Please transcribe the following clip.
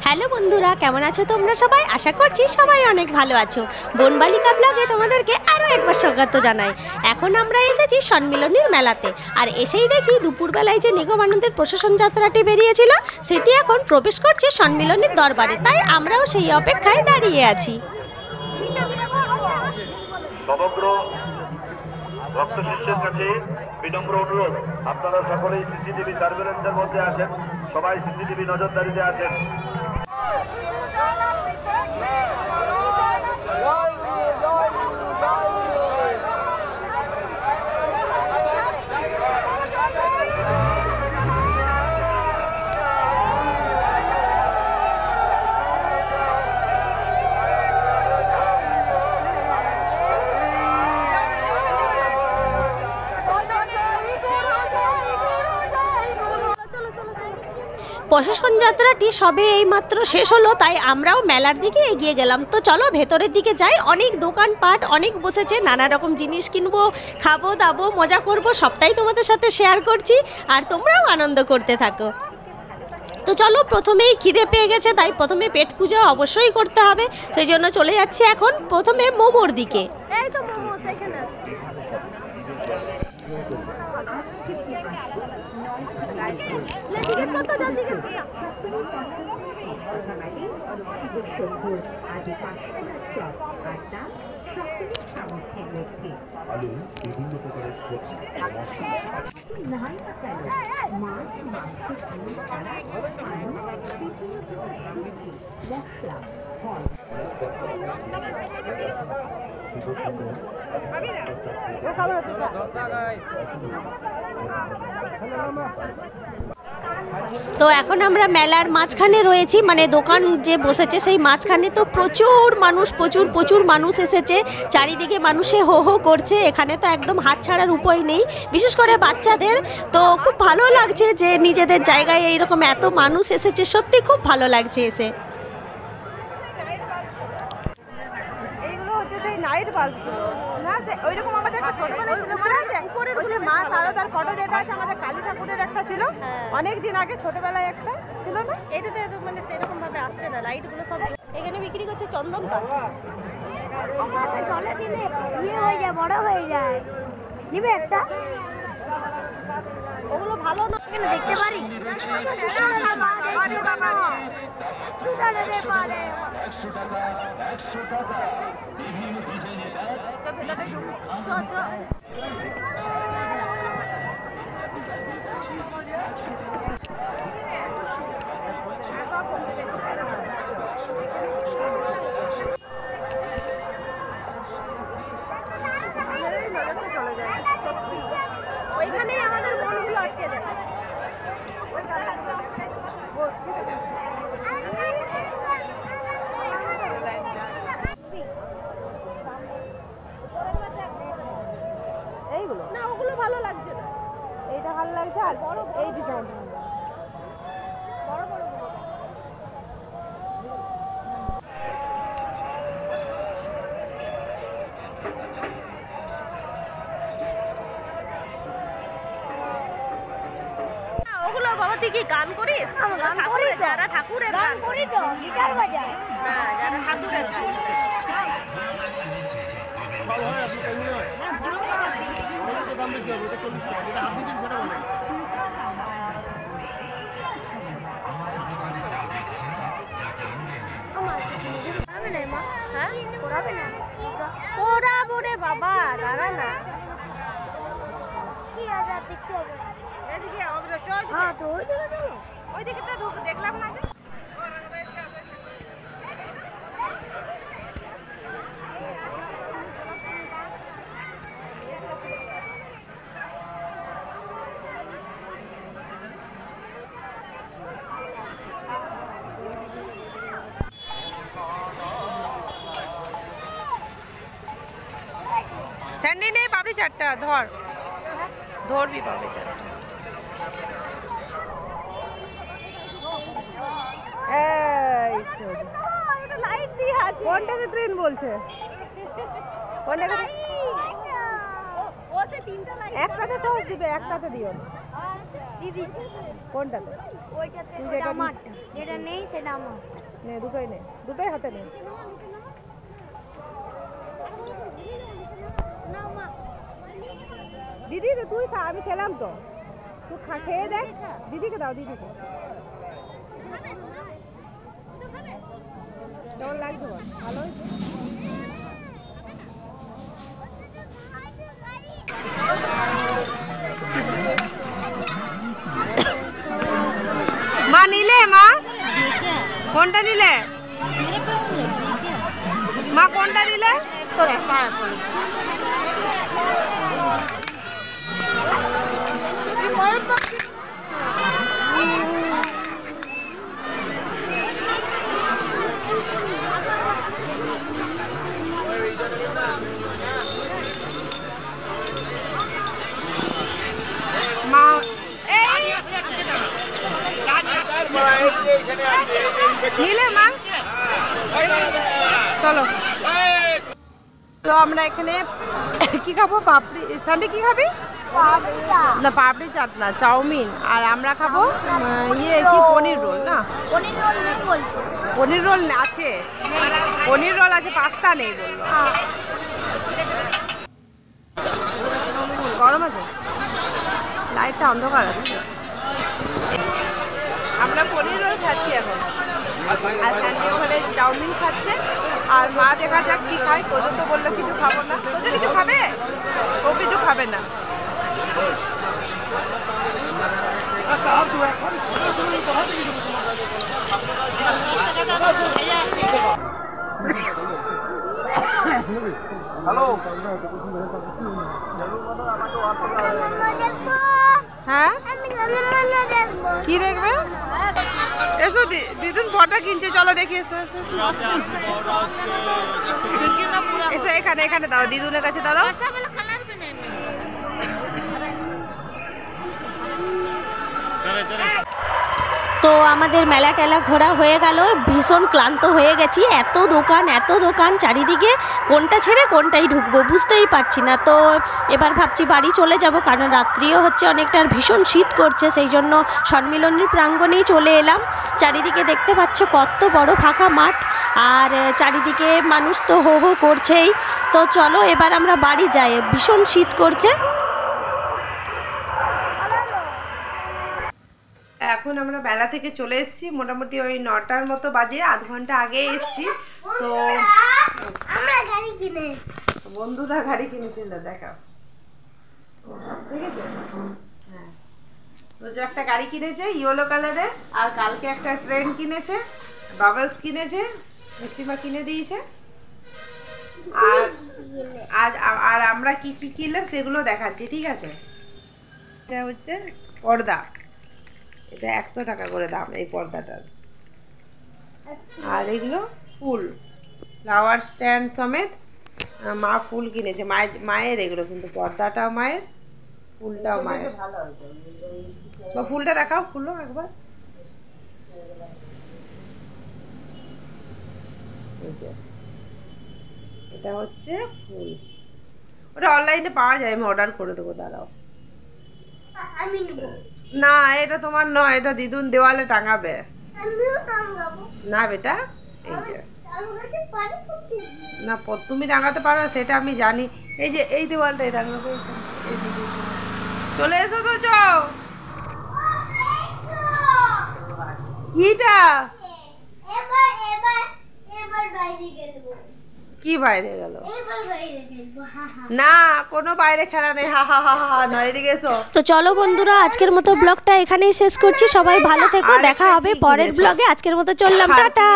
Hello বন্ধুরা, কেমন আছো তোমরা সবাই? আশা করছি সবাই অনেক ভালো আছো। বনবালিকা ব্লগে তোমাদেরকে আরও একবার স্বাগত জানাই। এখন আমরা এসেছি সম্মিলনীর মেলাতে, আর এসেই দেখি দুপুরবেলায় যে নিগমানন্দের প্রশাসন যাত্রাটি বেরিয়েছিল সেটি এখন প্রবেশ করছে সম্মিলনীর দরবারে, তাই আমরাও সেই অপেক্ষায় দাঁড়িয়ে আছি। সমগ্র ভক্ত শিষ্যের কাছে বিনম্র অনুরোধ, আপনারা সকলেই সিসিটিভি সার্ভেলেন্সের মধ্যে আছেন, সবাই সিসিটিভি নজরদারিতে আছেন। প্রশাসন যাত্রাটি সবে এইমাত্র শেষ হলো, তাই আমরাও মেলার দিকে এগিয়ে গেলাম। তো চলো ভেতরের দিকে যাই। অনেক দোকানপাট অনেক বসেছে, নানা রকম জিনিস কিনবো, খাবো দাবো, মজা করব, সবটাই তোমাদের সাথে শেয়ার করছি, আর তোমরাও আনন্দ করতে থাকো। তো চলো, প্রথমেই খিদে পেয়ে গেছে, তাই প্রথমে পেট পূজা অবশ্যই করতে হবে, সেই জন্য চলে যাচ্ছি এখন প্রথমে মোমোর দিকে। এই তো মোমো এখানে আলু বিভিন্ন প্রকারের মশলা তো এখন আমরা মেলার মাঝখানে রয়েছি, মানে দোকান যে বসেছে সেই মাঝখানে। তো প্রচুর মানুষ এসেছে, চারিদিকে মানুষে হো হো করছে। এখানে তো একদম হাত ছাড়ার উপায় নেই, বিশেষ করে বাচ্চাদের। তো খুব ভালো লাগছে যে নিজেদের জায়গায় এইরকম এত মানুষ এসেছে, সত্যি খুব ভালো লাগছে এসে। নাইট বাল্ব না, ওইরকম আমাদের একটা ছোটবেলায় ছিল, মনে আছে? ওই যে মা শারদার ফটো যেটা আছে, আমাদের কালী ঠাকুরের একটা ছিল অনেক দিন আগে, ছোটবেলায় একটা ছিল না? এটাতে মানে সেরকম ভাবে আসছে না, লাইটগুলো সব এখানে বিক্রি করছে চন্দন কাঠ। জলে দিলে ইয়ে হয়ে যায়, বড় হয়ে যায়। নিবে একটা? ওগুলো ভালো না, এখানে দেখতে পারি। ওইখানেই আমাদের মনগুলো আটকে যায়। এইগুলো না, ওগুলো ভালো লাগছে না। এইটা ভালো লাগছে, আর এই ডিজাইন বড় ওগুলো বাবা, তুই কি গান করিস? যারা ঠাকুরের গান করি তো, গিটার বাজায় না, যারা ঠাকুরের গান। করাবো রে বাবা, দাঁড়া না। কি আজাদ দেখতে হবে? এদিকে হ্যাঁ, তো ওই দিকে চলো। ওই দিকে তো দেখলাম না। স্যান্ডি নেই, পাবলি চারটা ধরবি পাবলি চারটা। এই লাইট দিয়ে আছে। কোনটাকে ট্রেন বলছে? কোনটাকে? ও সে তিনটা লাইট একটাতে সহজ দিবে, একটাতে দিও। দিদি কোনটাতে? ওইটাতে তুই ওটা যেটা আমার, যেটা নেই সেটা আমার। নে দুটোই নে, দুটোই হাতে নে। নাও মা। দিদি তো তুই খা, আমি খেলাম তো। তুই খেয়ে দেখ, দিদিকে দাও, দিদিকে। কেমন লাগছে বল? ভালো হয়েছে? মা নিলে? মা কোনটা নিলে? মা কোনটা নিলে? মা নিলে? মা চলো। তো আমরা এখানে কি খাবো? পাপড়ি। সানডে কি খাবি? না পাপড়ি চাট না, চাউমিন। আর আমরা খাবো ইয়ে কি পনির রোল। না পনির রোল নেই বলছে। পনির রোল আছে, পনির রোল আছে, পাস্তা নেই বললো। গরম আছে, লাইটটা অন্ধকার আছে। আমরা পনির রোল খাচ্ছি এখন, আর স্যান্ডি ওখানে চাউমিন খাচ্ছে। আর মা দেখা যাক কি খায়। তোজো তো বললো কিছু খাবো না। তোজো কিছু খাবে? ও কিছু খাবে না। হ্যাঁ কি দেখবে? এসো দিদুন ফটো কিনছে, চলো দেখি। এসো এসো এসো, এখানে এখানে দাও, দিদুনের কাছে দাঁড়াও। তো আমাদের মেলা টেলা ঘোরা হয়ে গেল, ভীষণ ক্লান্ত হয়ে গেছি। এত দোকান চারিদিকে, কোনটা ছেড়ে কোনটাই ঢুকবো বুঝতেই পারছি না। তো এবার ভাবছি বাড়ি চলে যাব, কারণ রাত্রিও হচ্ছে অনেকটা, আর ভীষণ শীত করছে। সেই জন্য সম্মিলনীর প্রাঙ্গণেই চলে এলাম। চারিদিকে দেখতে পাচ্ছ কত বড় ফাঁকা মাঠ, আর চারিদিকে মানুষ তো হো হো করছেই। তো চলো এবার আমরা বাড়ি যাই, ভীষণ শীত করছে। এখন আমরা বেলা থেকে চলে এসেছি, মোটামুটি ওই 9টার মতো বাজে, আধ ঘন্টা আগে এসেছি। তো আমরা গাড়ি কিনে বন্ধুরা গাড়ি কিনেছিল, দেখাও। ঠিক আছে, হ্যাঁ তো যে একটা গাড়ি কিনেছে ইয়েলো কালারের, আর কালকে একটা ট্রেন কিনেছে, বাবলস কিনেছে, মিষ্টিমা কিনে দিয়েছে। আর আর আমরা কি কি কিনলাম সেগুলো দেখাচ্ছি, ঠিক আছে। এটা হচ্ছে পর্দা, এটা 100 টাকা করে দাম এই পর্দাটার। আর এগুলো ফুল, ফ্লাওয়ার স্ট্যান্ড সমেত মা ফুল কিনেছে, মায়ের এগুলো, কিন্তু পর্দাটাও মায়ের, ফুলটাও মায়ের। ফুলটা দেখাও, খুলো একবার। এটা হচ্ছে ফুল, ওটা অনলাইনে পাওয়া যায়, আমি অর্ডার করে দেবো, দাঁড়াও। আমি নেব। না এটা তোমার নয়, এটা দিদুন দেওয়ালে টাঙাবে। আমিও টাঙাবো। না বেটা, এই যে টাঙাতে পারি কি? না তুমি টাঙাতে পারো সেটা আমি জানি। এই যে এই দেওয়ালটাই টাঙাবে। চলে এসো তো, যাও। কিটা? এবার এবার এবার বাইরে গেলবো। কি বাইরে গেল? এবার বাইরে গেলবো। হা হা। না কোনো বাইরে খেলা নেই, হা হা হা হা। নয়, এদিকে এসো। তো চলো বন্ধুরা, আজকের মতো ব্লগটা এখানেই শেষ করছি। সবাই ভালো থেকো, দেখা হবে পরের ব্লগে। আজকের মতো চললাম, টাটা।